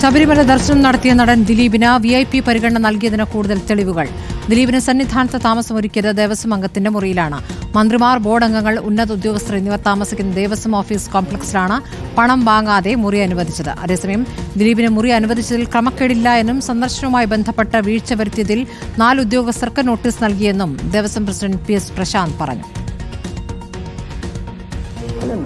ശബരിമല ദർശനം നടത്തിയ നടൻ ദിലീപിന് VIP പരിഗണന നൽകിയതിന് കൂടുതൽ തെളിവുകൾ. ദിലീപിന് സന്നിധാനത്ത് താമസമൊരുക്കിയത് ദേവസ്വം അംഗത്തിന്റെ മുറിയിലാണ്. മന്ത്രിമാർ, ബോർഡ് അംഗങ്ങൾ, ഉന്നത ഉദ്യോഗസ്ഥർ എന്നിവർ താമസിക്കുന്ന ദേവസ്വം ഓഫീസ് കോംപ്ലക്സിലാണ് പണം വാങ്ങാതെ മുറി അനുവദിച്ചത്. അതേസമയം ദിലീപിന് മുറി അനുവദിച്ചതിൽ ക്രമക്കേടില്ല എന്നും സന്ദർശനവുമായി ബന്ധപ്പെട്ട വീഴ്ച വരുത്തിയതിൽ 4 ഉദ്യോഗസ്ഥർക്ക് നോട്ടീസ് നൽകിയെന്നും ദേവസ്വം പ്രസിഡന്റ് PS പ്രശാന്ത് പറഞ്ഞു.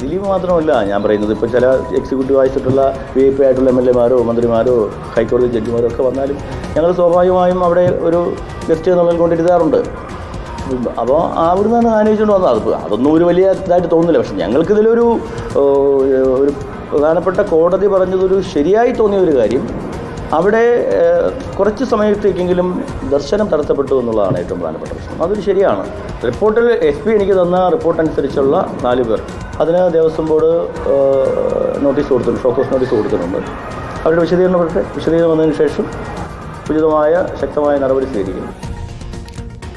ദിലീപ് മാത്രമല്ല ഞാൻ പറയുന്നത്, ഇപ്പോൾ ചില എക്സിക്യൂട്ടീവ് ആയിട്ടുള്ള VIP ആയിട്ടുള്ള MLA മാരോ മന്ത്രിമാരോ ഹൈക്കോടതി ജഡ്ജിമാരോ ഒക്കെ വന്നാലും ഞങ്ങൾ സ്വാഭാവികമായും അവിടെ ഒരു ഗസ്റ്റ് എന്നുള്ള കൊണ്ടിരുത്താറുണ്ട്. അപ്പോൾ അവിടുന്ന് തന്നെ ആലോചിച്ചുകൊണ്ട് വന്നത് അതൊന്നും ഒരു വലിയ ഇതായിട്ട് തോന്നുന്നില്ല. പക്ഷെ ഞങ്ങൾക്കിതിലൊരു ഒരു പ്രധാനപ്പെട്ട കോടതി പറഞ്ഞതൊരു ശരിയായി തോന്നിയ ഒരു കാര്യം, അവിടെ കുറച്ച് സമയത്തേക്കെങ്കിലും ദർശനം തടസ്സപ്പെട്ടു എന്നുള്ളതാണ് ഏറ്റവും പ്രധാനപ്പെട്ട പ്രശ്നം. അതൊരു ശരിയാണ്. റിപ്പോർട്ടിൽ SP എനിക്ക് തന്ന റിപ്പോർട്ട് അനുസരിച്ചുള്ള 4 പേർ, അതിന് ദേവസ്വം ബോർഡ് നോട്ടീസ് കൊടുത്തിട്ടുണ്ട്, ഷോക്കോസ് നോട്ടീസ് കൊടുത്തിട്ടുണ്ട്. അവരുടെ വിശദീകരണം വന്നതിന് ശേഷം ഉചിതമായ ശക്തമായ നടപടി സ്വീകരിക്കും.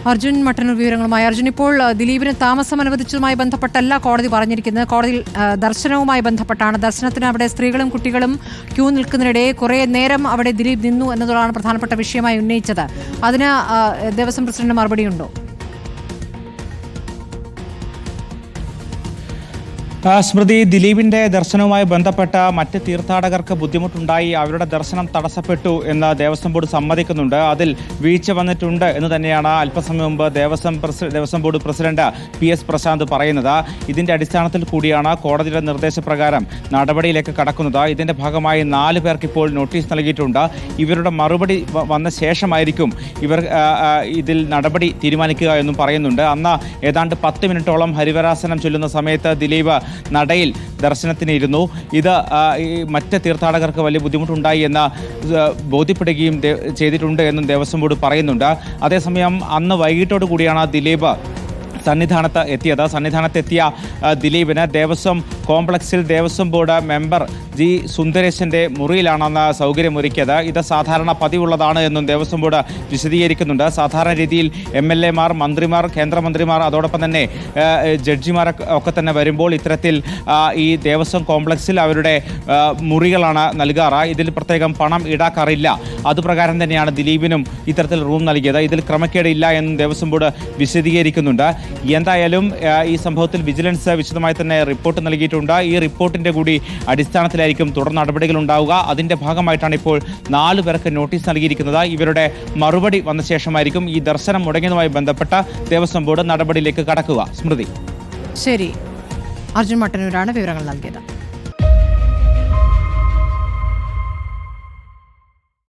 അർജുൻ മട്ടന്നൂർ വിവരങ്ങളുമായി. അർജുൻ, ഇപ്പോൾ ദിലീപിന് താമസം അനുവദിച്ചതുമായി ബന്ധപ്പെട്ടല്ല കോടതി പറഞ്ഞിരിക്കുന്നത്. കോടതിയിൽ ദർശനവുമായി ബന്ധപ്പെട്ടാണ്. ദർശനത്തിന് അവിടെ സ്ത്രീകളും കുട്ടികളും ക്യൂ നിൽക്കുന്നതിനിടെ കുറേ നേരം അവിടെ ദിലീപ് നിന്നു എന്നതാണ് പ്രധാനപ്പെട്ട വിഷയമായി ഉന്നയിച്ചത്. അതിന് ദേവസ്വം പ്രസിഡന്റ് മറുപടിയുണ്ടോ? സ്മൃതി, ദിലീപിന്റെ ദർശനവുമായി ബന്ധപ്പെട്ട മറ്റ് തീർത്ഥാടകർക്ക് ബുദ്ധിമുട്ടുണ്ടായി, അവരുടെ ദർശനം തടസ്സപ്പെട്ടു എന്ന് ദേവസ്വം ബോർഡ് സമ്മതിക്കുന്നുണ്ട്. അതിൽ വീഴ്ച വന്നിട്ടുണ്ട് എന്ന് തന്നെയാണ് അല്പസമയം മുമ്പ് Devaswom board president PS Prasanth പറയുന്നത്. ഇതിന്റെ അടിസ്ഥാനത്തിൽ കൂടിയാണ് കോടതിയുടെ നിർദ്ദേശപ്രകാരം നടപടിയിലേക്ക് കടക്കുന്നത്. ഇതിന്റെ ഭാഗമായി 4 പേർക്ക് ഇപ്പോൾ നോട്ടീസ് നൽകിയിട്ടുണ്ട്. ഇവരുടെ മറുപടി വന്ന ശേഷമായിരിക്കും ഇവർ ഇതിൽ നടപടി തീരുമാനിക്കുക എന്നും പറയുന്നുണ്ട്. അന്ന് ഏതാണ്ട് 10 മിനിറ്റോളം ഹരിവരാസനം ചൊല്ലുന്ന സമയത്ത് ദിലീപ് നടയിൽ ദർശനത്തിനിരുന്നു. ഇത് മറ്റ് തീർത്ഥാടകർക്ക് വലിയ ബുദ്ധിമുട്ടുണ്ടായി എന്ന് ബോധ്യപ്പെടുകയും ചെയ്തിട്ടുണ്ട് എന്നും ദേവസ്വം ബോർഡ് പറയുന്നുണ്ട്. അതേസമയം അന്ന് വൈകിട്ടോടു കൂടിയാണ് ദിലീപ് സന്നിധാനത്തെത്തിയ ദിലീപിന് ദേവസ്വം കോംപ്ലക്സിൽ ദേവസ്വം ബോർഡ് മെമ്പർ G സുന്ദരേശന്റെ മുറിയിലാണെന്ന് സൗകര്യമൊരുക്കിയത്. ഇത് സാധാരണ പതിവുള്ളതാണ് എന്നും ദേവസ്വം ബോർഡ് വിശദീകരിക്കുന്നുണ്ട്. സാധാരണ രീതിയിൽ MLA മാർ, മന്ത്രിമാർ, കേന്ദ്രമന്ത്രിമാർ, അതോടൊപ്പം തന്നെ ജഡ്ജിമാരൊക്കെ തന്നെ വരുമ്പോൾ ഇത്തരത്തിൽ ഈ ദേവസ്വം കോംപ്ലക്സിൽ അവരുടെ മുറികളാണ് നൽകാറ്. ഇതിൽ പ്രത്യേകം പണം ഈടാക്കാറില്ല. അതുപ്രകാരം തന്നെയാണ് ദിലീപിനും ഇത്തരത്തിൽ റൂം നൽകിയത്. ഇതിൽ ക്രമക്കേടില്ല എന്നും ദേവസ്വം ബോർഡ് വിശദീകരിക്കുന്നുണ്ട്. എന്തായാലും ഈ സംഭവത്തിൽ വിജിലൻസ് വിശദമായി തന്നെ റിപ്പോർട്ട് നൽകിയിട്ടുണ്ട്. ഈ റിപ്പോർട്ടിന്റെ കൂടി അടിസ്ഥാനത്തിലായിരിക്കും തുടർ നടപടികൾ ഉണ്ടാവുക. അതിന്റെ ഭാഗമായിട്ടാണ് ഇപ്പോൾ 4 പേർക്ക് നോട്ടീസ് നൽകിയിരിക്കുന്നത്. ഇവരുടെ മറുപടി വന്ന ശേഷമായിരിക്കും ഈ ദർശനം മുടങ്ങിയതുമായി ബന്ധപ്പെട്ട ദേവസ്വം ബോർഡ് നടപടിയിലേക്ക് കടക്കുക. സ്മൃതി. ശരി, അർജുൻ മട്ടന്നൂരാണ് വിവരങ്ങൾ നൽകിയത്.